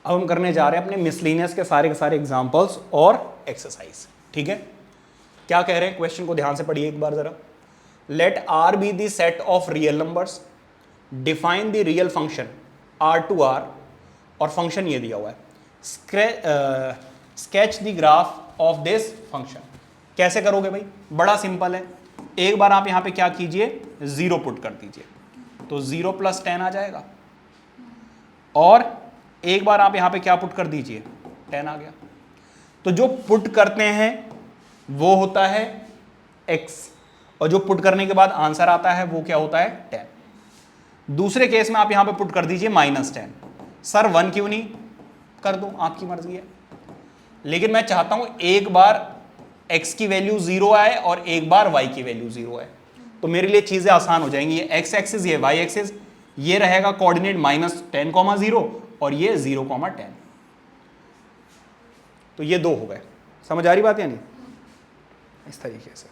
अब हम करने जा रहे हैं अपने मिसलिनियस के सारे एग्जांपल्स और एक्सरसाइज। ठीक है, क्या कह रहे हैं क्वेश्चन को ध्यान से पढ़िए एक बार जरा। Let R be the set of real numbers, define the real function R to R, और फंक्शन ये दिया हुआ है, sketch the graph of this function. कैसे करोगे भाई, बड़ा सिंपल है। एक बार आप यहां पे क्या कीजिए, 0 पुट कर दीजिए, तो 0 + 10 आ जाएगा, और एक बार आप यहां पे क्या पुट कर दीजिए, 10 आ गया। तो जो पुट करते हैं वो होता है x, और जो पुट करने के बाद आंसर आता है वो क्या होता है, 10। दूसरे केस में आप यहां पे पुट कर दीजिए -10। सर 1 क्यों नहीं, कर दो, आपकी मर्जी है, लेकिन मैं चाहता हूं एक बार x की वैल्यू 0 आए और एक बार y की वैल्यू 0 आए, तो मेरे लिए चीजें आसान हो जाएंगी। ये x एक्सिस, ये y एक्सिस, ये रहेगा कोऑर्डिनेट -10, 0, और ये 0, 10। तो ये 2 हो गए। समझ आ रही बात या नहीं? इस तरीके से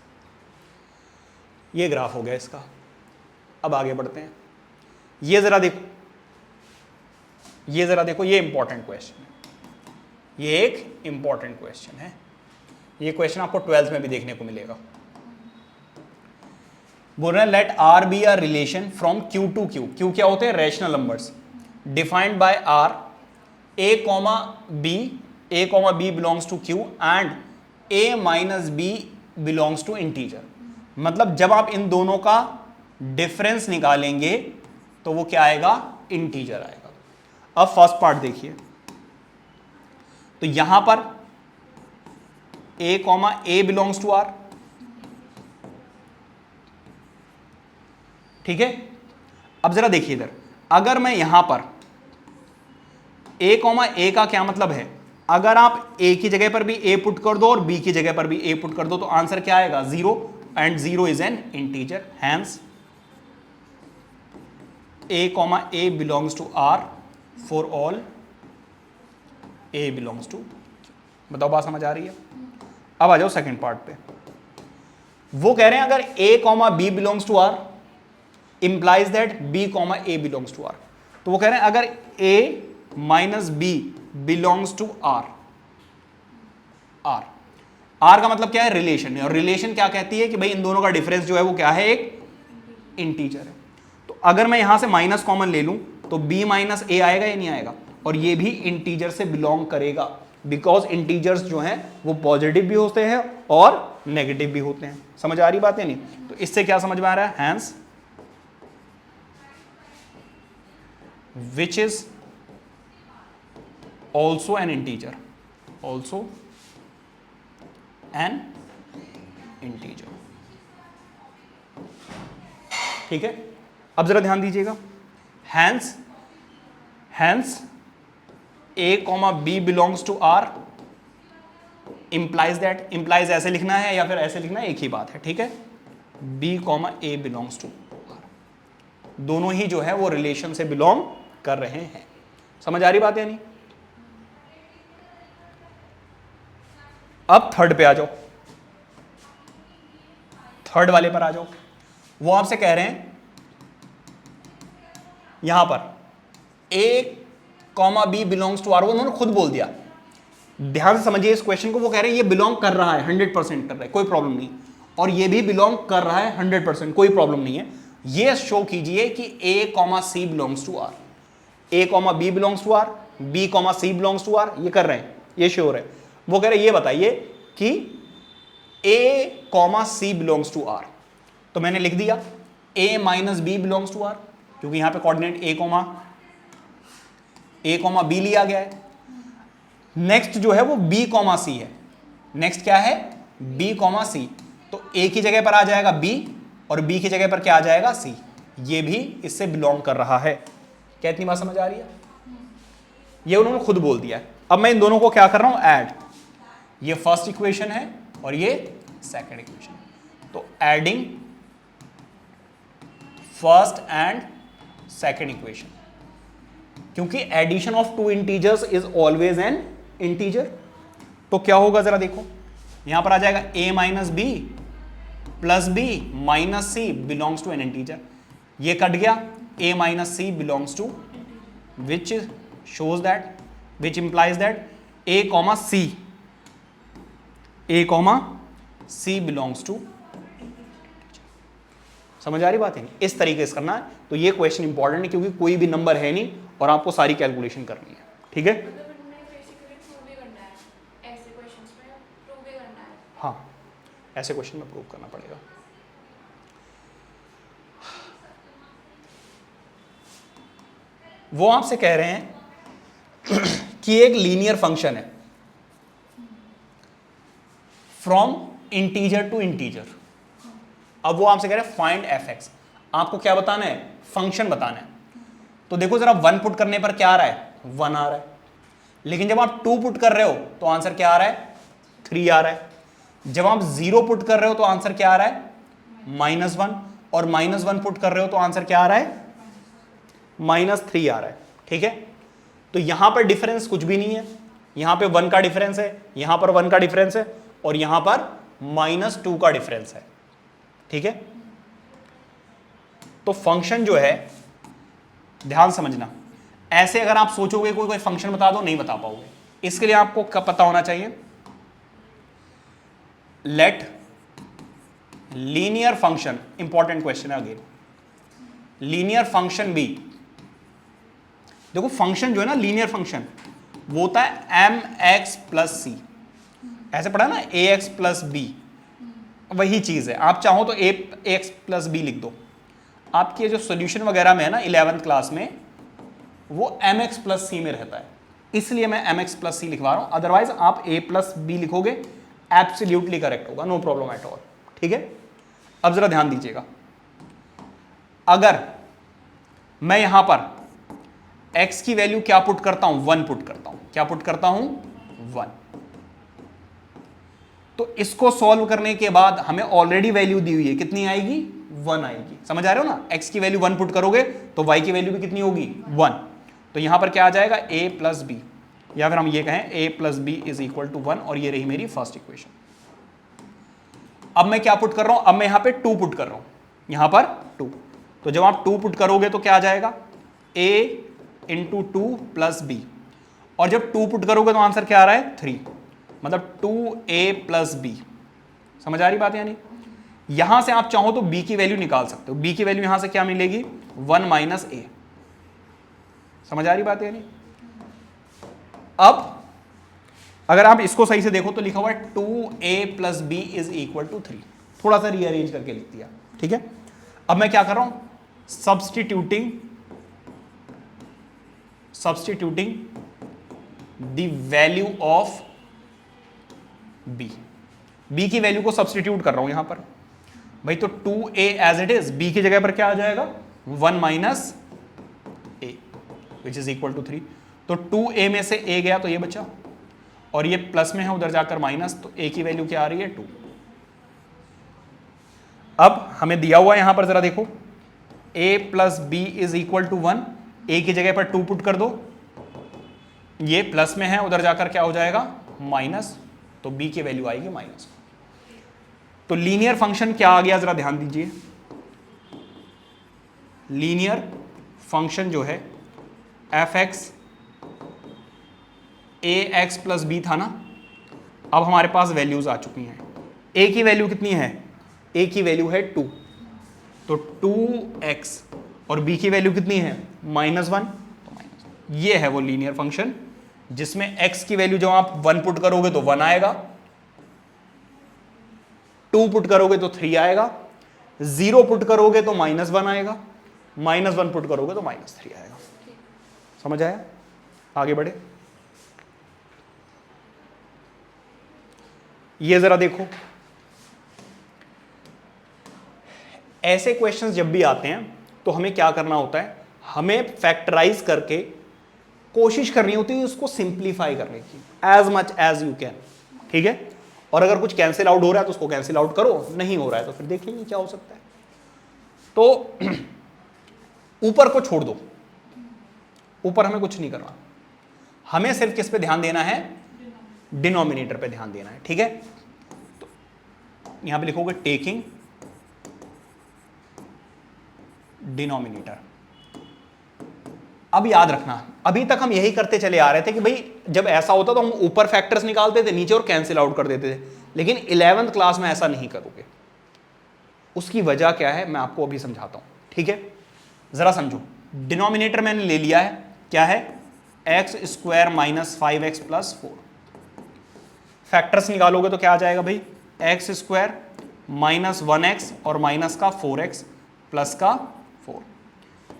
ये ग्राफ हो गया इसका। अब आगे बढ़ते हैं। ये जरा देखो, ये इंपॉर्टेंट क्वेश्चन है, ये एक इंपॉर्टेंट क्वेश्चन है। ये क्वेश्चन आपको 12th में भी देखने को मिलेगा। बोल रहे हैं let R be a relation from Q to Q. Q क्या होते हैं, rational numbers, defined by R, A comma B belongs to Q and A minus B belongs to integer. मतलब जब आप इन दोनों का डिफरेंस निकालेंगे तो वो क्या आएगा, इंटीजर आएगा। अब फर्स्ट पार्ट देखिए, तो यहां पर ए बिलोंग्स टू आर, ठीक है। अब जरा देखिए इधर, अगर मैं यहां पर ए का क्या मतलब है, अगर आप ए की जगह पर भी ए पुट कर दो और बी की जगह पर भी ए पुट कर दो तो आंसर क्या आएगा, 0, and 0 is an integer. Hence A belongs to R for all A belongs to. बताओ बात समझ आ रही है? अब आ जाओ सेकंड पार्ट पे। वो कह रहे हैं अगर a, b belongs to r implies that b, a belongs to r। तो वो कह रहे हैं अगर a minus b belongs to r का मतलब क्या है, रिलेशन। और रिलेशन क्या कहती है कि भाई इन दोनों का डिफरेंस जो है वो क्या है, एक इंटीजर है। तो अगर मैं यहां से माइनस कॉमन ले लूं तो b माइनस a आएगा या नहीं आएगा, और ये भी इंटीजर से बिलोंग करेगा, बिकॉज इंटीजर्स जो हैं वो पॉजिटिव भी होते हैं और नेगेटिव भी होते हैं। समझ आ रही बात है नहीं? तो इससे क्या समझ में आ रहा है, hence which is also an integer, also an integer. ठीक है, अब जरा ध्यान दीजिएगा। Hence a, b belongs to r implies that, implies ऐसे लिखना है या फिर ऐसे लिखना है, एक ही बात है, ठीक है। b, a belongs to r, दोनों ही जो है वो रिलेशन से बिलोंग कर रहे हैं। समझ आ रही बात है नहीं? अब थर्ड पे आ जाओ, थर्ड वाले पर आ जाओ। वो आपसे कह रहे हैं यहां पर a, b belongs to r, वो उन्होंने खुद बोल दिया। ध्यान से समझिए इस क्वेश्चन को। वो कह रहे हैं ये बिलोंग कर रहा है, 100% कर रहा है, कोई प्रॉब्लम नहीं, और ये भी बिलोंग कर रहा है 100%, कोई प्रॉब्लम नहीं है। ये शो कीजिए कि a, c belongs to r, a, b belongs to r, b, c belongs to r, ये कर रहे हैं, ये श्योर है। वो कह रहे हैं ये बताइए कि a, c belongs to r। तो मैंने लिख दिया a minus b belongs to r, क्योंकि यहां पे कोऑर्डिनेट a, b लिया गया है। नेक्स्ट जो है वो b, c है। नेक्स्ट क्या है, b, c। तो a की जगह पर आ जाएगा b और b की जगह पर क्या आ जाएगा, c। ये भी इससे बिलोंग कर रहा है। क्या इतनी बात समझ आ रही है? ये उन्होंने खुद बोल दिया है। अब मैं इन दोनों को क्या कर रहा हूं, ऐड। ये फर्स्ट इक्वेशन है और ये सेकंड इक्वेशन है। तो adding first and second equation, क्योंकि addition of two integers is always an integer. तो क्या होगा जरा देखो, यहां पर आ जाएगा a minus B plus B minus C belongs to an integer. ये कट गया, a minus C belongs to, which shows that which implies that A comma C belongs to. समझ आ रही बात है? इस तरीके से करना है। तो ये क्वेश्चन इंपॉर्टेंट है क्योंकि कोई भी नंबर है नहीं और आपको सारी कैलकुलेशन करनी है। ठीक है, हाँ ऐसे क्वेश्चन में प्रूव करना पड़ेगा। वो आपसे कह रहे हैं कि एक लीनियर फंक्शन है फ्रॉम इंटीजर टू इंटीजर। अब वो आपसे कह रहे हैं फाइंड एफ एक्स। आपको क्या बताना है? फंक्शन बताना है। तो देखो जरा 1 पुट करने पर क्या आ रहा है? 1 आ रहा है। लेकिन जब आप 2 पुट कर रहे हो तो आंसर क्या आ रहा है? 3 आ रहा है। जब आप 0 पुट कर रहे हो तो आंसर क्या आ रहा है? -1। और -1 पुट कर रहे हो तो आंसर क्या आ रहा है? -3 आ रहा है। ठीक है, तो यहां पर डिफरेंस कुछ भी नहीं है। यहां पे 1 का डिफरेंस है, यहां पर 1 का डिफरेंस है और यहां पर -2 का डिफरेंस है। ठीक है, तो फंक्शन जो है, ध्यान समझना, ऐसे अगर आप सोचोगे कोई फंक्शन बता दो, नहीं बता पाओगे। इसके लिए आपको क्या पता होना चाहिए? Let linear function, important question है अगेन, लीनियर फंक्शन बी। देखो फंक्शन जो है ना, लीनियर फंक्शन वो होता है mx प्लस सी। ऐसे पढ़ा ना, ax प्लस बी, वही चीज है। आप चाहो तो ax प्लस बी लिख दो। आपके जो सॉल्यूशन वगैरह में है ना 11th क्लास में, वो mx प्लस सी में रहता है, इसलिए मैं mx प्लस सी लिखवा रहा हूं। अदरवाइज आप a प्लस बी लिखोगे, एब्सोल्युटली करेक्ट होगा, नो प्रॉब्लम एट ऑल। ठीक है, अब जरा ध्यान दीजिएगा, अगर मैं यहां पर x की वैल्यू क्या पुट करता हूं? 1 पुट करता हूं। क्या पुट करता हूं? 1। तो इसको सॉल्व करने के बाद हमें ऑलरेडी वैल्यू दी हुई है, कितनी आएगी? 1 आएगी। समझ आ रहे हो ना? x की वैल्यू 1 पुट करोगे तो y की वैल्यू भी कितनी होगी? 1। तो यहां पर क्या आ जाएगा? a प्लस बी, या फिर हम ये कहें a plus B is equal to 1, और ये रही मेरी फर्स्ट इक्वेशन। अब मैं क्या पुट कर रहा हूं? अब मैं यहां पे 2 पुट कर रहा हूं, यहां पर 2। तो जब आप 2 पुट करोगे तो क्या आ जाएगा? a इंटू 2 प्लस बी, और जब 2 पुट करोगे तो आंसर क्या आ रहा है? 3, मतलब 2a प्लस बी। समझ आ रही बात? यानी यहां से आप चाहो तो b की वैल्यू निकाल सकते हो। b की वैल्यू यहां से क्या मिलेगी? 1 माइनस a। समझ आ रही बात? यानी अब अगर आप इसको सही से देखो तो लिखा हुआ है 2a plus B is equal to 3। थोड़ा सा रीअरेंज करके लिख दिया। ठीक है, अब मैं क्या कर रहा हूं? Substituting the value of b। b की वैल्यू को सब्स्टिट्यूट कर रहा हूं यहां पर भाई। तो 2a as it is, b की जगह पर क्या आ जाएगा? 1 minus a which is equal to 3। तो 2a में से a गया तो ये बचा, और ये प्लस में है उधर जाकर माइनस, तो a की वैल्यू क्या आ रही है? 2। अब हमें दिया हुआ है यहां पर, जरा देखो, a plus B is equal to 1। a की जगह पर 2 पुट कर दो, ये प्लस में है उधर जाकर क्या हो जाएगा? माइनस, तो b की वैल्यू आएगी माइनस। तो लीनियर फंक्शन क्या आ गया? जरा ध्यान दीजिए, लीनियर फंक्शन जो है एफ एक्स ए एक्स प्लस बी था ना, अब हमारे पास वैल्यूज आ चुकी हैं। a की वैल्यू कितनी है? a की वैल्यू है 2, तो 2x, और b की वैल्यू कितनी है? -1, तो ये है वो लीनियर फंक्शन जिसमें x की वैल्यू जब आप 1 पुट करोगे तो 1 आएगा, 2 पुट करोगे तो 3 आएगा, 0 पुट करोगे तो -1 आएगा, -1 पुट करोगे तो -3 आएगा। समझ आया? आगे बढ़े, ये जरा देखो, ऐसे क्वेश्चंस जब भी आते हैं तो हमें क्या करना होता है? हमें फैक्टराइज करके कोशिश करनी होती है उसको सिंप्लीफाई करने की, as much as you can. ठीक है, और अगर कुछ कैंसिल आउट हो रहा है तो उसको कैंसिल आउट करो, नहीं हो रहा है तो फिर देखेंगे क्या हो सकता है। तो ऊपर को छोड़ दो, ऊपर हमें कुछ नहीं करना, हमें सिर्फ किस पे ध्यान देना है? डिनोमिनेटर पे ध्यान देना है। ठीक है, तो यहां पे लिखोगे टेकिंग डिनोमिनेटर। अब याद रखना, अभी तक हम यही करते चले आ रहे थे कि भाई जब ऐसा होता तो हम ऊपर फैक्टर्स निकालते थे, नीचे और कैंसिल आउट कर देते थे, लेकिन 11th क्लास में ऐसा नहीं करोगे। उसकी वजह क्या है मैं आपको अभी समझाता हूं, ठीक है? जरा समझो। डिनोमिनेटर मैंने ले लिया है, क्या है? X square minus 5x plus 4। Factors निकालोगे तो क्या आ जाएगा भाई? एक्स स्क्वायर माइनस 1x और माइनस का 4x प्लस का 4।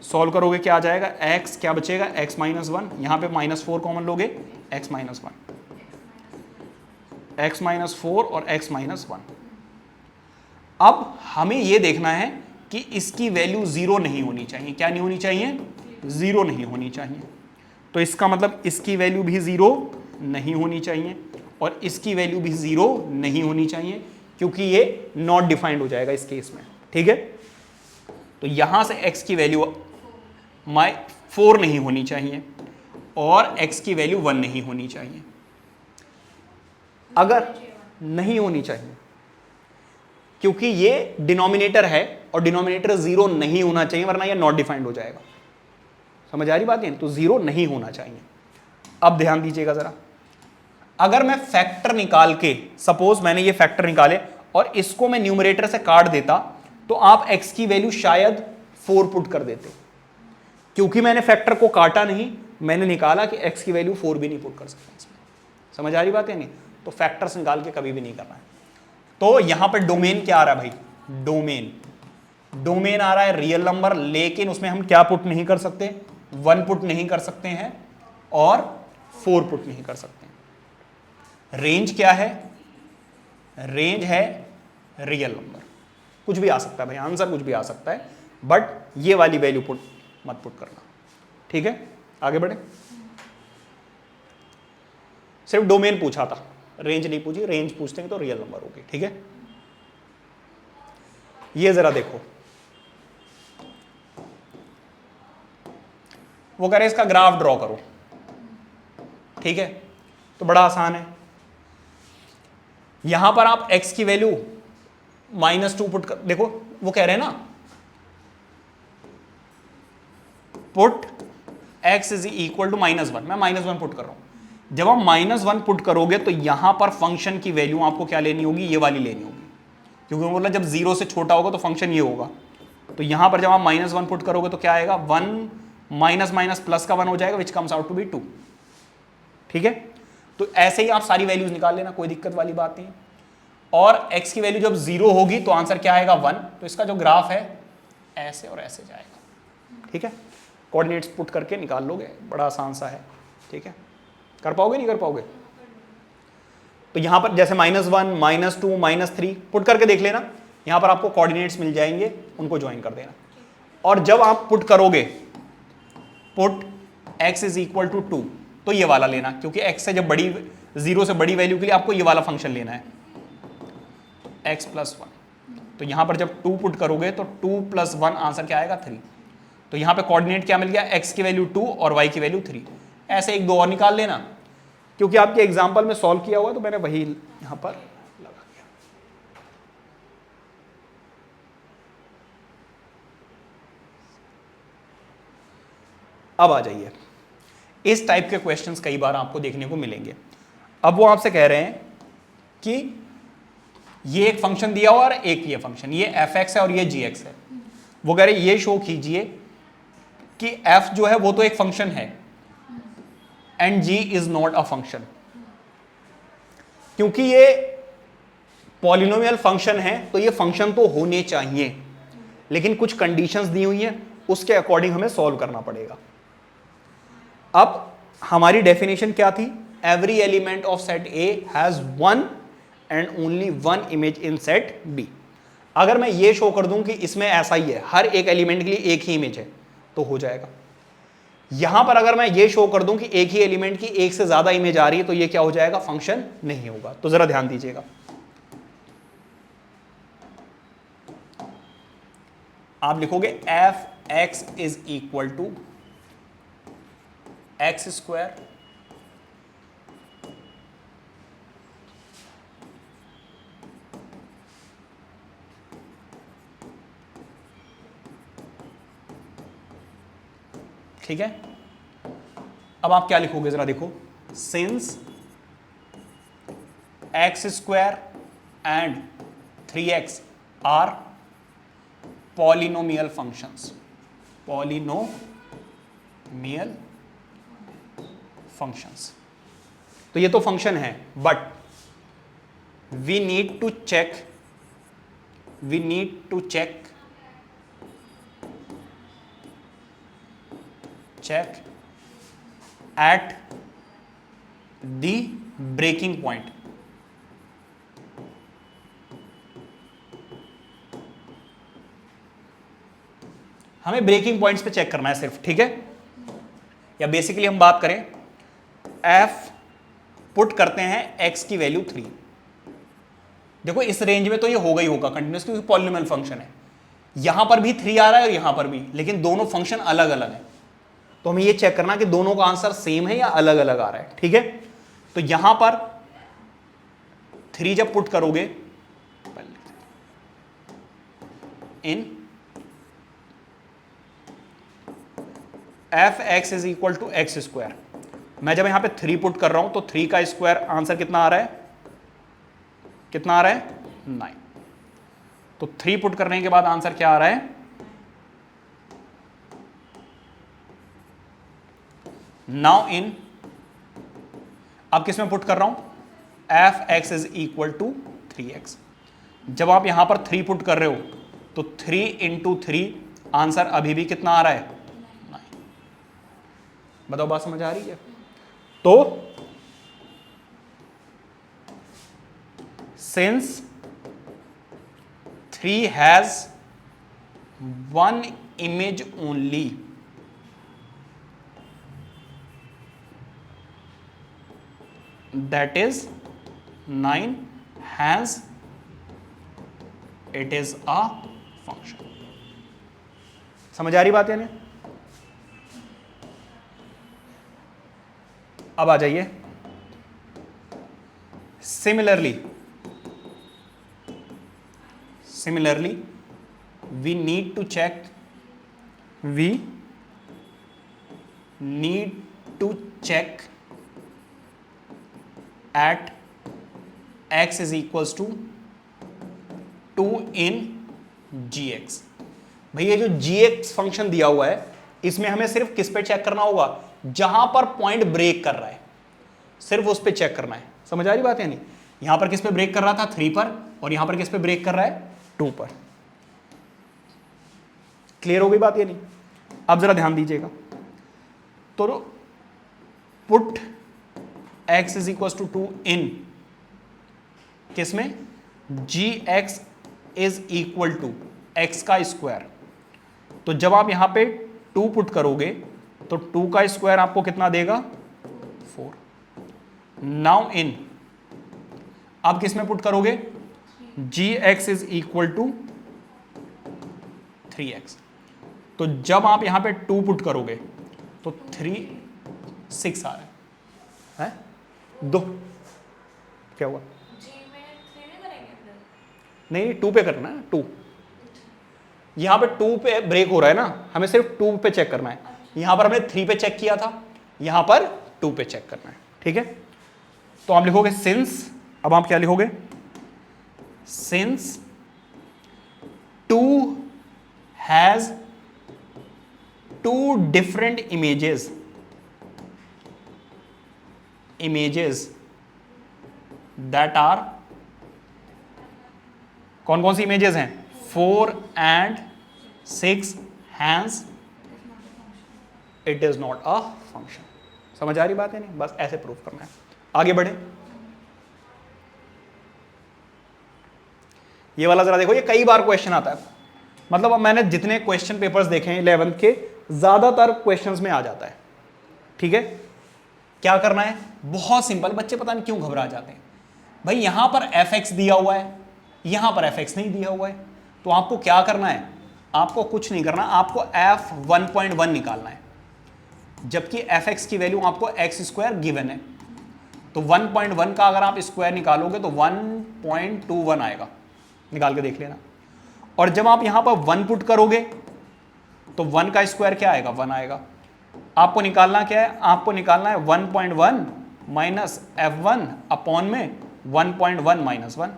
सॉल्व करोगे क्या आ जाएगा? x क्या बचेगा? x माइनस 1, यहां पे माइनस 4 कॉमन लोगे, x माइनस 1, x माइनस 4 और x माइनस 1। अब हमें यह देखना है कि इसकी वैल्यू 0 नहीं होनी चाहिए। क्या नहीं होनी चाहिए? 0 नहीं होनी चाहिए। तो इसका मतलब इसकी वैल्यू भी 0 नहीं होनी चाहिए और इसकी वैल्यू भी 0 नहीं होनी चाहिए, क्योंकि ये नॉट डिफाइंड हो जाएगा इस केस में, ठीक है? तो यहां से x की वैल्यू 4 नहीं होनी चाहिए और x की वैल्यू 1 नहीं होनी चाहिए। अगर नहीं होनी चाहिए क्योंकि ये डिनोमिनेटर है और डिनोमिनेटर 0 नहीं होना चाहिए, वरना ये नॉट डिफाइंड हो जाएगा। समझ आ रही बात है? तो 0 नहीं होना चाहिए। अब ध्यान दीजिएगा जरा, अगर मैं फैक्टर निकाल के, सपोज मैंने ये फैक्टर निकाले और इसको मैं न्यूमरेटर से काट देता, तो आप x की वैल्यू शायद 4 पुट कर देते। क्योंकि मैंने फैक्टर को काटा नहीं, मैंने निकाला कि x की वैल्यू 4 भी नहीं पुट कर सकता इसमें। समझ आ रही बात है? नहीं तो फैक्टर्स निकाल के कभी भी नहीं करना है। तो यहां पर डोमेन क्या आ रहा है भाई? डोमेन आ रहा है रियल नंबर, लेकिन उसमें हम क्या पुट नहीं कर सकते? 1 पुट नहीं कर सकते हैं और 4 पुट नहीं कर सकते हैं। रेंज क्या है? रेंज है रियल नंबर। कुछ भी आ सकता है भाई, आंसर कुछ भी आ सकता है, बट ये वाली वैल्यू मत पुट करना, ठीक है? आगे बढ़े। सिर्फ डोमेन पूछा था, रेंज नहीं पूछी। रेंज पूछते हैं तो रियल नंबर होगी, ठीक है? ये जरा देखो, वो कह रहे इसका ग्राफ ड्रॉ करो, ठीक है? तो बड़ा आसान है। यहां पर आप x की वैल्यू -2 पुट कर, देखो वो कह रहे हैं ना, put x is equal to -1। मैं -1 पुट कर रहा हूं। जब आप -1 पुट करोगे तो यहां पर फंक्शन की वैल्यू आपको क्या लेनी होगी? ये वाली लेनी होगी, क्योंकि बोला जब 0 से छोटा होगा तो फंक्शन ये होगा। तो यहां पर जब आप -1 पुट करोगे तो क्या आएगा? 1 माइनस माइनस प्लस का 1 हो जाएगा, which comes out to be 2, ठीक है? तो ऐसे ही आप सारी वैल्यूज निकाल लेना, कोई दिक्कत वाली बात नहीं। और x की वैल्यू जब 0 होगी तो आंसर क्या आएगा? 1। तो इसका जो ग्राफ है ऐसे और ऐसे जाएगा, ठीक है? कोऑर्डिनेट्स पुट करके निकाल लोगे, बड़ा आसान सा है, ठीक है? कर पाओगे नहीं कर पाओगे? तो यहां पर जैसे -1 -2 -3 पुट करके देख लेना, यहां पर आपको कोऑर्डिनेट्स मिल जाएंगे, उनको ज्वाइन कर देना। और जब आप पुट करोगे, put x is equal to 2, तो ये वाला लेना, क्योंकि x से जब बड़ी 0 से बड़ी वैल्यू के लिए आपको ये वाला फंक्शन लेना है, x प्लस 1। तो यहां पर जब 2 पुट करोगे तो 2 प्लस 1 आंसर क्या आएगा? 3। तो यहां पे कोऑर्डिनेट क्या मिल गया? x की वैल्यू 2 और y की वैल्यू 3। ऐसे एक दो और निकाल लेना, क्योंकि आपके एग्जाम्पल में सॉल्व किया हुआ तो मैंने वही यहां पर लगा दिया। अब आ जाइए, इस टाइप के क्वेश्चंस कई बार आपको देखने को मिलेंगे। अब वो आपसे कह रहे हैं कि ये एक फंक्शन दिया हुआ और एक ये फंक्शन, ये f(x) है और ये g(x) है। वो कह रहे ये शो कीजिए कि f जो है वो तो एक फंक्शन है and g is not a function. क्योंकि ये पॉलिनोमियल फंक्शन है तो ये फंक्शन तो होने चाहिए, लेकिन कुछ कंडीशंस दी हुई हैं, उसके अकॉर्डिंग हमें सॉल्व करना पड़ेगा। अब हमारी डेफिनेशन क्या थी? Every element of set A has one and only one image in set B। अगर मैं ये शो कर दूं कि इसमें ऐसा ही है, हर एक एलिमेंट के लिए एक ही इमेज है, तो हो जाएगा। यहां पर अगर मैं ये शो कर दूं कि एक ही एलिमेंट की एक से ज्यादा इमेज आ रही है, तो ये क्या हो जाएगा? फंक्शन नहीं होगा। तो जरा ध्यान दीजिएगा, आप लिखोगे f(x) is equal to x square ठीक है, अब आप क्या लिखोगे जरा देखो, since X square and 3x are polynomial functions, polynomial functions. तो ये तो फंक्शन है, but we need to check at the breaking point. हमें ब्रेकिंग पॉइंट्स पे चेक करना है सिर्फ, ठीक है। या बेसिकली हम बात करें, एफ पुट करते हैं x की वैल्यू 3। देखो इस रेंज में तो ये होगा ही होगा कंटिन्यूस, क्योंकि पॉलिनोमियल फंक्शन है। यहां पर भी 3 आ रहा है और यहां पर भी, लेकिन दोनों फंक्शन अलग अलग है। तो हमें ये चेक करना कि दोनों का आंसर सेम है या अलग अलग आ रहा है, ठीक है। तो यहां पर 3 जब पुट करोगे in F X is equal to X square, मैं जब यहां पे 3 पुट कर रहा हूं तो 3 का स्क्वायर आंसर कितना आ रहा है, 9। तो 3 पुट करने के बाद आंसर क्या आ रहा है, 9 इन, अब किस में पुट कर रहा हूं, F X is equal to 3x। जब आप यहां पर 3 पुट कर रहे हो तो 3 इंटू 3 आंसर अभी भी कितना आ रहा है, 9। बताओ बात समझ आ रही है। तो since 3 has 1 image only, that is 9, hence it is a function। समझ आ रही बात है ना। अब आ जाइए, similarly we need to check at x is equals to 2 in gx। भाई ये जो gx फंक्शन दिया हुआ है, इसमें हमें सिर्फ किस पे चेक करना होगा, जहां पर पॉइंट ब्रेक कर रहा है, सिर्फ उस पे चेक करना है। समझ आ रही बात है नहीं। यहां पर किस पे ब्रेक कर रहा था, 3 पर, और यहां पर किस पे ब्रेक कर रहा है, 2 पर। क्लियर हो गई बात या नहीं। अब जरा ध्यान दीजिएगा, तो put x is equal to 2 in किसमें, gx is equal to x का स्क्वायर। तो जब आप यहां पे 2 पुट करोगे तो 2 का स्क्वायर आपको कितना देगा, 4। नाउ इन, अब किस में पुट करोगे, gx is equal to 3x। तो जब आप यहां पे 2 पुट करोगे तो 3 6 आ रहा है, 2 क्या हुआ, नहीं 2 पे करना है, 2 यहां पे 2 पे ब्रेक हो रहा है ना, हमें सिर्फ 2 पे चेक करना है। यहां पर हमने 3 पे चेक किया था, यहां पर 2 पे चेक करना है, ठीक है। तो आप लिखोगे सिंस, अब आप क्या लिखोगे, since 2 has 2 different images that are, कौन कौन सी इमेजेस हैं, 4 and 6, hence it is not a function। समझ आ रही बात है नहीं, बस ऐसे प्रूफ करना है। आगे बढ़े, ये वाला जरा देखो, ये कई बार क्वेश्चन आता है। मतलब अब मैंने जितने क्वेश्चन पेपर्स देखे हैं 11th के, ज्यादातर क्वेश्चंस में आ जाता है, ठीक है। क्या करना है, बहुत सिंपल, बच्चे पता नहीं क्यों घबरा जाते हैं। भाई यहां पर fx दिया हुआ है, यहां पर fx नहीं दिया हुआ है, तो आपको क्या करना है, आपको कुछ नहीं करना, आपको f 1.1 निकालना है, जबकि fx की वैल्यू आपको x स्क्वायर गिवन है। तो 1.1 का अगर आप स्क्वायर निकालोगे तो 1.21 आएगा, निकाल के देख लेना। और जब आप यहां पर 1 पुट करोगे तो 1 का स्क्वायर क्या आएगा, 1 आएगा। आपको निकालना क्या है, आपको निकालना है 1.1 माइनस F1 अपॉन में 1.1 माइनस 1।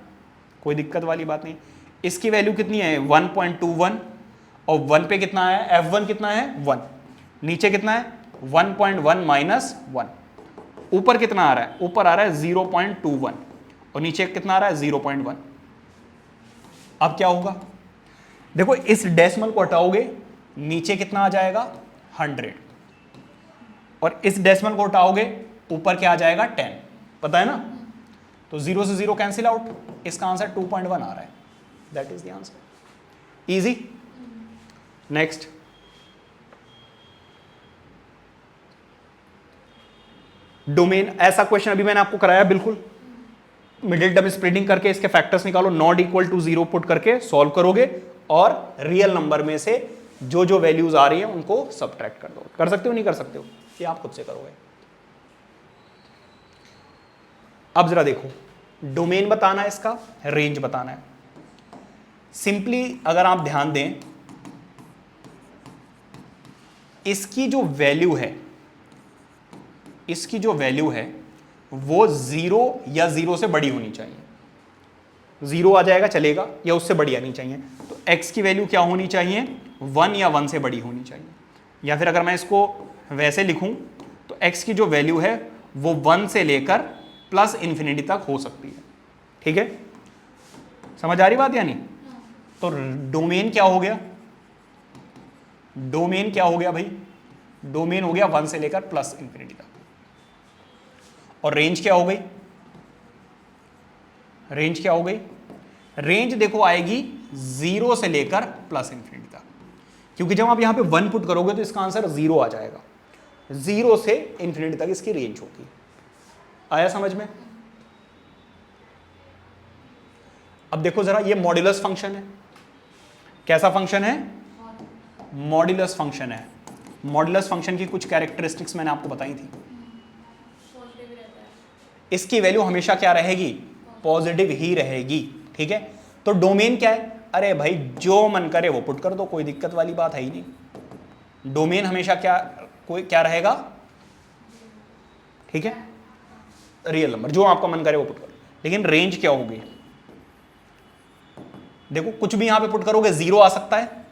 कोई दिक्कत वाली बात नहीं। इसकी वैल्यू कितनी है 1.21 और 1 पे कितना है, F1 कितना है 1, नीचे कितना है 1.1 माइनस 1, ऊपर कितना आ रहा है, ऊपर आ रहा है 0.21 और नीचे कितना आ रहा है 0.1। अब क्या होगा, देखो इस डेसिमल को हटाओगे नीचे कितना आ जाएगा 100 और इस डेसिमल को हटाओगे ऊपर क्या आ जाएगा 10, पता है ना। तो 0 से 0 कैंसिल आउट, इसका आंसर 2.1 आ रहा है। That is the answer. Easy. Next, domain. ऐसा क्वेश्चन अभी मैंने आपको कराया बिल्कुल, मिडिल टर्म स्प्लिटिंग करके इसके फैक्टर्स निकालो, नॉट इक्वल टू 0 पुट करके सॉल्व करोगे और रियल नंबर में से जो जो वैल्यूज आ रही है उनको सब्ट्रैक्ट कर दो। कर सकते हो नहीं कर सकते हो, ये आप खुद से करोगे। अब जरा देखो, डोमेन बताना है इसका, रेंज बताना है। सिंपली अगर आप ध्यान दें, इसकी जो वैल्यू है, इसकी जो वैल्यू है वो 0 या 0 से बड़ी होनी चाहिए। 0 आ जाएगा चलेगा, या उससे बड़ी आनी चाहिए। तो x की वैल्यू क्या होनी चाहिए, 1 या 1 से बड़ी होनी चाहिए। या फिर अगर मैं इसको वैसे लिखूं तो x की जो वैल्यू है वो 1 से लेकर प्लस इन्फिनिटी तक हो सकती है। ठीक है, समझ आ रही बात यानी। तो डोमेन क्या हो गया, डोमेन क्या हो गया भाई, डोमेन हो गया 1 से लेकर प्लस इन्फिनिटी तक। और रेंज क्या हो गई, रेंज क्या हो गई, रेंज देखो आएगी 0 से लेकर प्लस इन्फिनिटी तक, क्योंकि जब आप यहां पे 1 पुट करोगे तो इसका आंसर 0 आ जाएगा। 0 से इन्फिनिटी तक इसकी रेंज होगी। आया समझ में। अब देखो जरा, ये मॉड्यूलस फंक्शन है। कैसा फंक्शन है, मॉड्यूलस फंक्शन है। मॉड्यूलस फंक्शन की कुछ कैरेक्टरिस्टिक्स मैंने आपको बताई थी। इसकी वैल्यू हमेशा क्या रहेगी, पॉजिटिव ही रहेगी। ठीक है, तो डोमेन क्या है, अरे भाई जो मन करे वो पुट कर दो, कोई दिक्कत वाली बात है ही नहीं। डोमेन हमेशा क्या रहेगा, ठीक है, रियल नंबर, जो आपका मन करे वो पुट करो। लेकिन रेंज क्या होगी, देखो कुछ भी यहां पे पुट करोगे 0 आ सकता है,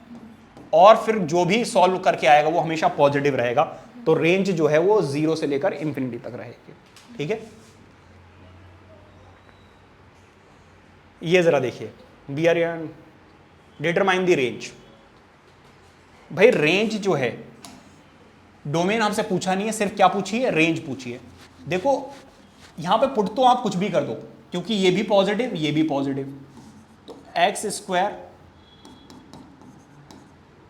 और फिर जो भी सॉल्व करके आएगा वो हमेशा पॉजिटिव रहेगा। तो रेंज जो है वो 0 से लेकर इंफिनिटी तक रहेगी। ठीक है, ये जरा देखिए, we are determine the range. भाई रेंज जो है, डोमेन हमसे पूछा नहीं है, सिर्फ क्या पूछी है, रेंज पूछी है। देखो यहां पे पुट तो आप कुछ भी कर दो, क्योंकि ये भी पॉजिटिव ये भी पॉजिटिव। तो x square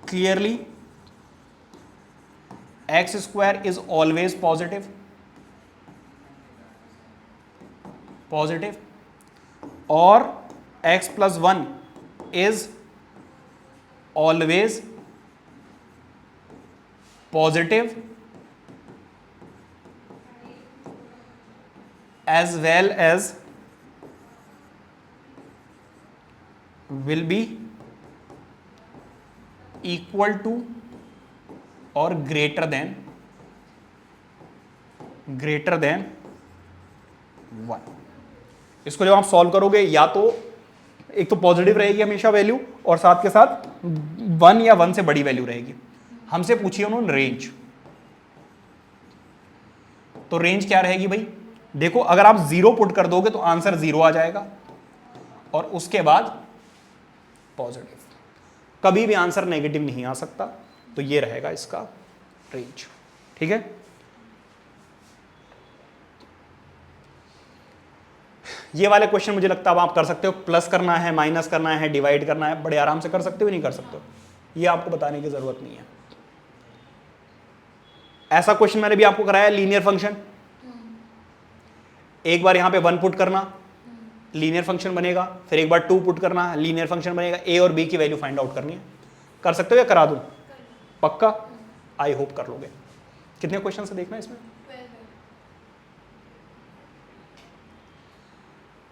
clearly, x square is always positive, positive, और x plus 1 is always positive as well as will be equal to or greater than 1। इसको जब आप सॉल्व करोगे, या तो एक तो पॉजिटिव रहेगी हमेशा वैल्यू, और साथ के साथ 1 या 1 से बड़ी वैल्यू रहेगी। हमसे पूछिए उन्होंने रेंज, तो रेंज क्या रहेगी भाई, देखो अगर आप 0 पुट कर दोगे तो आंसर 0 आ जाएगा, और उसके बाद पॉजिटिव, कभी भी आंसर नेगेटिव नहीं आ सकता। तो ये रहेगा इसका रेंज। ठीक है, ये वाले क्वेश्चन मुझे लगता है अब आप कर सकते हो। प्लस करना है, माइनस करना है, डिवाइड करना है, बड़े आराम से कर सकते हो, नहीं कर सकते हो, ये आपको बताने की जरूरत नहीं है। ऐसा क्वेश्चन मैंने भी आपको कराया, लीनियर फंक्शन। एक बार यहां पे 1 पुट करना, लीनियर फंक्शन बनेगा, फिर एक बार 2 पुट करना, लीनियर फंक्शन बनेगा। ए और बी की वैल्यू फाइंड आउट करनी है। कर सकते हो या करा दूं, पक्का, आई होप कर लोगे। कितने क्वेश्चन से देखना है इसमें,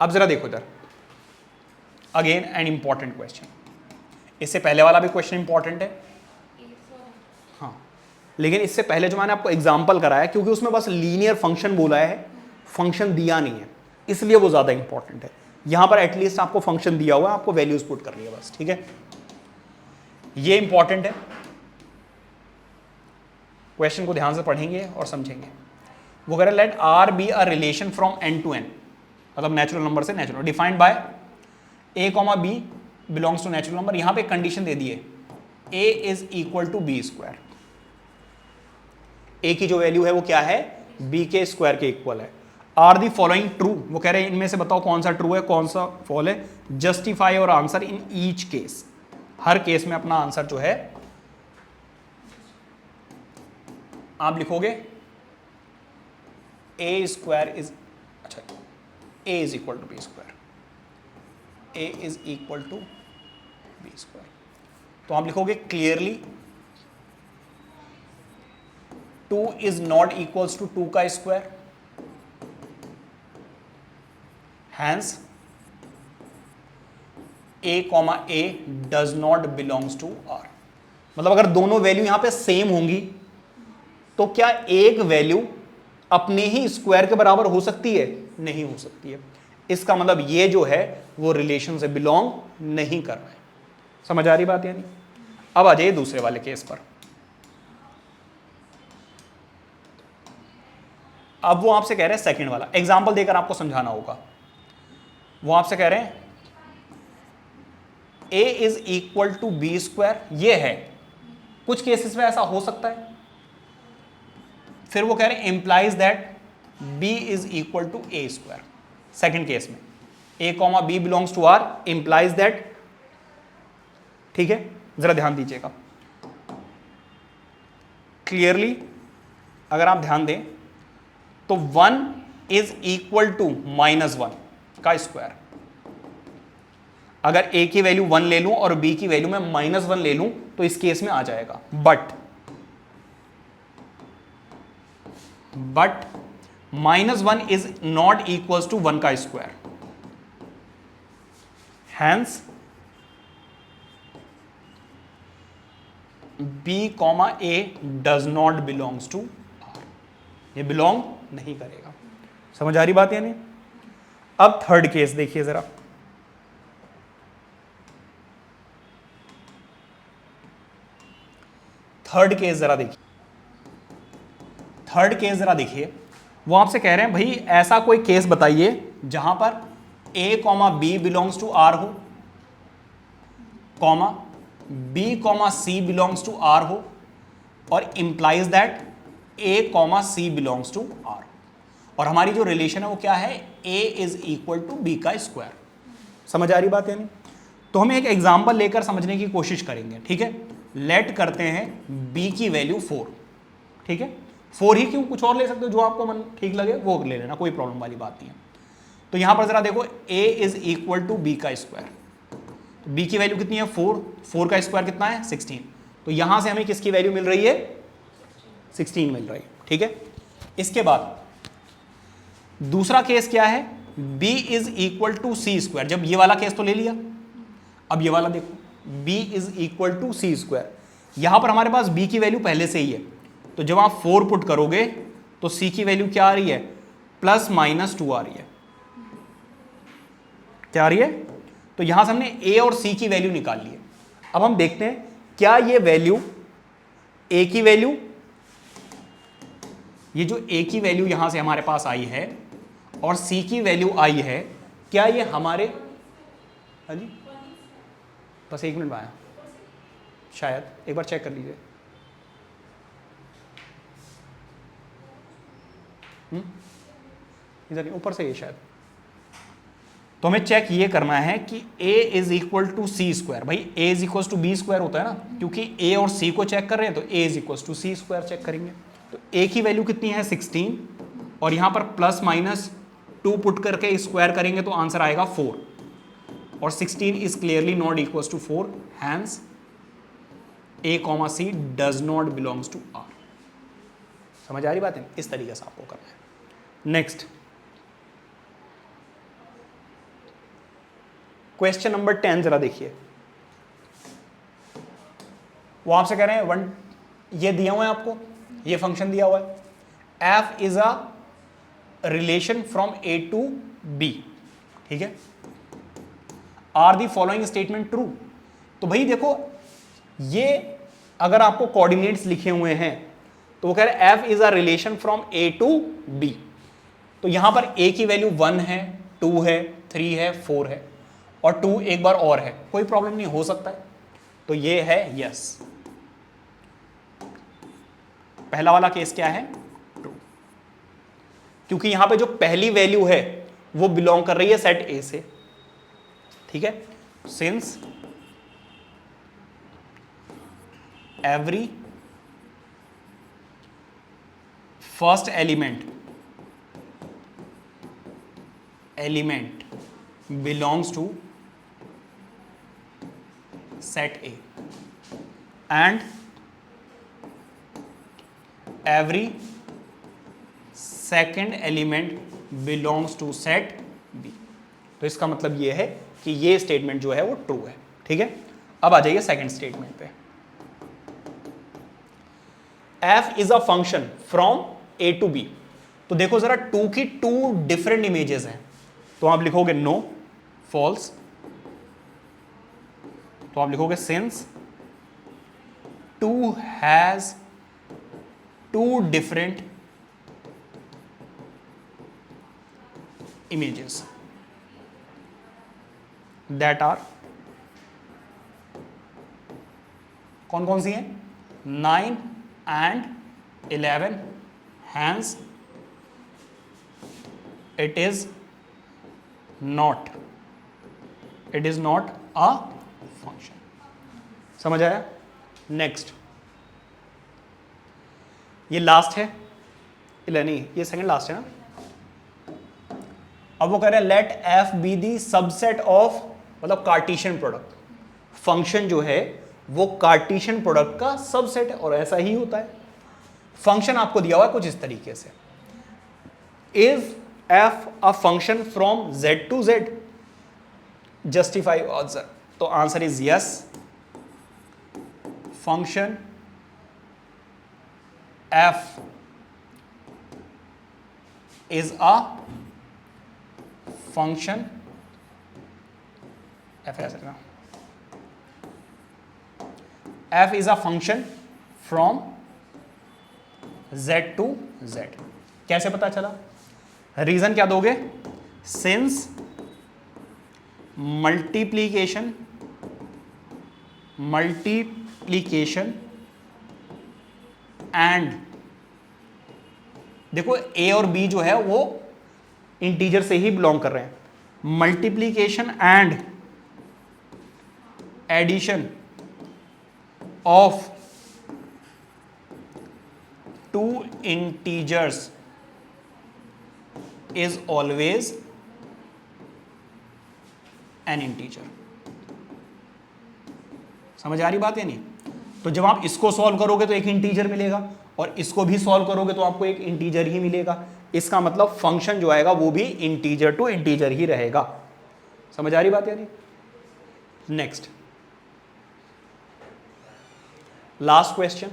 अब जरा देखो इधर, अगेन एन इंपॉर्टेंट क्वेश्चन। इससे पहले वाला भी क्वेश्चन इंपॉर्टेंट है। हाँ, लेकिन इससे पहले जो मैंने आपको एग्जाम्पल कराया, क्योंकि उसमें बस लीनियर फंक्शन बोला है, फंक्शन दिया नहीं है, इसलिए वो ज्यादा इंपॉर्टेंट है। यहां पर एटलीस्ट आपको फंक्शन दिया हुआ है, आपको वैल्यूज पुट करनी है बस, ठीक है। ये इंपॉर्टेंट है, क्वेश्चन को ध्यान से पढ़ेंगे और समझेंगे। वो कह रहे let R be a relation from N to N, मतलब नेचुरल नंबर से natural, defined by a comma B belongs to natural number. यहां पे कंडीशन दे दी है a is equal to B square. A की जो वैल्यू है वो क्या है, बी के स्क्वायर के इक्वल है। आर दी फॉलोइंग ट्रू, वो कह रहे हैं इनमें से बताओ कौन सा ट्रू है कौन सा फॉल है। जस्टिफाई और answer in each case, her case में अपना आंसर जो है आप लिखोगे ए स्क्वायर इज, अच्छा a is equal to B square, a is equal to B square. तो आप लिखोगे clearly 2 is not equals to 2 का square, hence a comma a does not belongs to R. मतलब अगर दोनों वैल्यू यहां पे सेम होंगी तो क्या एक वैल्यू अपने ही स्क्वायर के बराबर हो सकती है, नहीं हो सकती है। इसका मतलब ये जो है वो रिलेशन से बिलोंग नहीं कर रहा है। समझ आ रही बात यानी। अब आ जाइए दूसरे वाले केस पर। अब वो आपसे कह रहे हैं सेकंड वाला एग्जांपल देकर आपको समझाना होगा। वो आपसे कह रहे हैं a is equal to B square, ये है, कुछ केसेस में ऐसा हो सकता है। फिर वो कह रहे हैं implies that b is equal to A square. Second case में a comma B belongs to R implies that, ठीक है, जरा ध्यान दीजिएगा क्लियरली। अगर आप ध्यान दें तो 1 इज इक्वल टू -1 का स्क्वायर। अगर a की वैल्यू 1 ले लूं और b की वैल्यू में -1 ले लूं तो इस केस में आ जाएगा। But -1 is not equals to 1 का square, hence b comma a does not belongs to r, ये बिलोंग नहीं करेगा। समझ आ रही बात यानी। अब थर्ड केस देखिए जरा, थर्ड केस जरा देखिए, थर्ड केस जरा देखिए। वो आपसे कह रहे हैं भाई ऐसा कोई केस बताइए जहां पर a comma B belongs to R हो, comma b comma C belongs to R हो, और implies that a comma C belongs to R. और हमारी जो रिलेशन है वो क्या है, a is equal to B का स्क्वायर। समझ आ रही बात यानी। तो हम एक एग्जांपल लेकर समझने की कोशिश करेंगे, ठीक है। लेट करते हैं b की वैल्यू 4, ठीक है। 4 ही क्यों, कुछ और ले सकते हो जो आपको मन ठीक लगे वो ले लेना, कोई प्रॉब्लम वाली बात नहीं है। तो यहां पर जरा देखो a is equal to B का स्क्वायर, तो b की वैल्यू कितनी है 4, 4 का स्क्वायर कितना है 16। तो यहां से हमें किसकी वैल्यू मिल रही है 16 मिल रही है, ठीक है। इसके बाद दूसरा केस क्या है, b is equal to C square. जब ये वाला केस तो ले लिया, अब ये वाला देखो b is equal to C square. यहां पर हमारे पास b की वैल्यू पहले से ही है, तो जब आप 4 पुट करोगे तो c की वैल्यू क्या आ रही है, +-2 आ रही है। क्या आ रही है, तो यहां से हमने a और c की वैल्यू निकाल ली है। अब हम देखते हैं क्या ये वैल्यू a की वैल्यू, ये जो a की वैल्यू यहां से हमारे पास आई है और c की वैल्यू आई है, क्या ये हमारे, हाँ जी बस 1 मिनट में आया, शायद एक बार चेक कर लीजिए। इधर ऊपर से ये शायद, तो हमें चेक ये करना है कि a is equal to C square. भाई a is equal to B square होता है ना, क्योंकि a और c को चेक कर रहे हैं तो a is equal to C square check करेंगे। तो a की वैल्यू कितनी है 16, और यहां पर +-2 पुट करके स्क्वायर करेंगे तो आंसर आएगा 4, और 16 is clearly not equal to 4, hence a comma C does not belongs to r। समझ आ रही बात है, इस तरीके से आपको करना है। नेक्स्ट क्वेश्चन नंबर 10 जरा देखिए। वो आपसे कह रहे हैं ये दिया हुआ है आपको, ये फंक्शन दिया हुआ है, F is a relation from A to B, ठीक है। Are the following statement true. तो भाई देखो, ये अगर आपको कोऑर्डिनेट्स लिखे हुए हैं तो वो कह रहे F is a relation from A to B. तो यहां पर ए की वैल्यू 1 है, 2 है, 3 है, 4 है और 2 एक बार और है, कोई प्रॉब्लम नहीं, हो सकता है। तो ये है यस। पहला वाला केस क्या है, ट्रू, क्योंकि यहां पे जो पहली वैल्यू है वो बिलोंग कर रही है सेट ए से, ठीक है। Since every first element belongs to set A and every second element belongs to set B. तो इसका मतलब यह है कि ये स्टेटमेंट जो है वो ट्रू है, ठीक है। अब आ जाइए सेकेंड स्टेटमेंट पे। f is a function from a to b। तो देखो जरा, 2 की 2 डिफरेंट इमेजेस हैं, तो आप लिखोगे नो, फॉल्स, तो आप लिखोगे since 2 has 2 different images that are कौन कौन सी हैं, 9 and 11, hence it is not a function। समझ आया। नेक्स्ट, ये लास्ट है, नहीं ये सेकंड लास्ट है ना। अब वो कह रहे हैं let F be the subset of, मतलब कार्टीशियन प्रोडक्ट। फंक्शन जो है वो कार्टीशियन प्रोडक्ट का सबसेट है, और ऐसा ही होता है। फंक्शन आपको दिया हुआ है कुछ इस तरीके से, is f a function from Z to Z, justify answer. तो answer is yes, function f is a function, f is a function from z to z। कैसे पता चला, रीजन क्या दोगे, सिंस मल्टीप्लीकेशन एंड, देखो a और b जो है वो इंटीजर से ही बिलोंग कर रहे हैं, multiplication and addition of 2 integers is always an integer। समझ आ रही बात है नहीं। तो जब आप इसको सॉल्व करोगे तो एक इंटीजर मिलेगा, और इसको भी सॉल्व करोगे तो आपको एक इंटीजर ही मिलेगा। इसका मतलब फंक्शन जो आएगा वो भी इंटीजर टू इंटीजर ही रहेगा। समझ आ रही बात है नहीं। नेक्स्ट, लास्ट क्वेश्चन,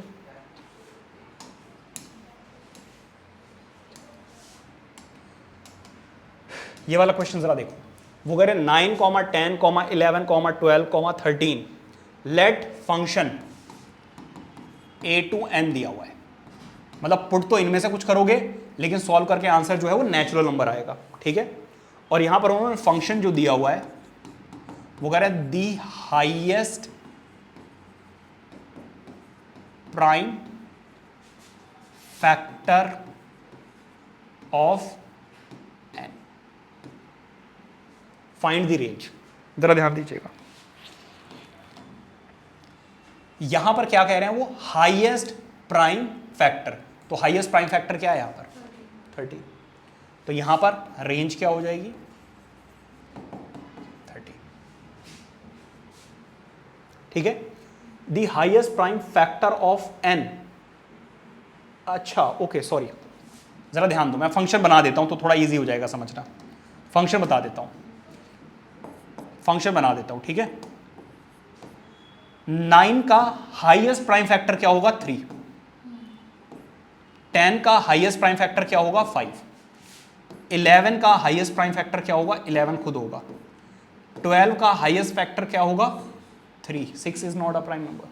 ये वाला क्वेश्चन जरा देखो। वो कह रहे 9, 10, 11, 12, 13 let function a to n दिया हुआ है, मतलब पुट तो इनमें से कुछ करोगे लेकिन सॉल्व करके आंसर जो है वो नेचुरल नंबर आएगा, ठीक है। और यहां पर उन्होंने फंक्शन जो दिया हुआ है वो कह रहा है the highest prime factor of n, find the range. जरा ध्यान दीजिएगा, यहां पर क्या कह रहे हैं वो, हाईएस्ट प्राइम फैक्टर। तो हाईएस्ट प्राइम फैक्टर क्या है यहां पर, 30। तो यहां पर रेंज क्या हो जाएगी, 30, ठीक है। The highest prime factor of n, अच्छा ओके सॉरी, जरा ध्यान दो, मैं फंक्शन बना देता हूं तो थोड़ा इजी हो जाएगा समझना। फंक्शन बता देता हूं, फंक्शन बना देता हूं, ठीक है। 9 का हाईएस्ट प्राइम फैक्टर क्या होगा, 3। 10 का हाईएस्ट प्राइम फैक्टर क्या होगा 5, 11 का हाईएस्ट प्राइम फैक्टर क्या होगा 11 खुद होगा, 12 का हाईएस्ट फैक्टर क्या होगा 3, 6 is not a prime number,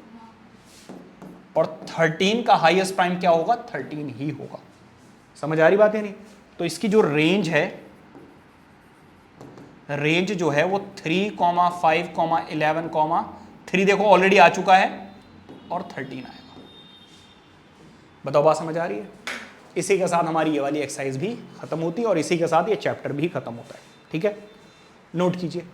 और 13 का हाईएस्ट प्राइम क्या होगा 13 ही होगा। समझ आ रही बात है नहीं? तो इसकी जो रेंज है, रेंज जो है वो 3, 5, 11, 3 देखो ऑलरेडी आ चुका है और 13 आएगा। बताओ बात समझ आ रही है? इसी के साथ हमारी ये वाली एक्सरसाइज भी खत्म होती है और इसी के साथ ये चैप्टर भी खत्म होता है। ठीक है, नोट कीजिए।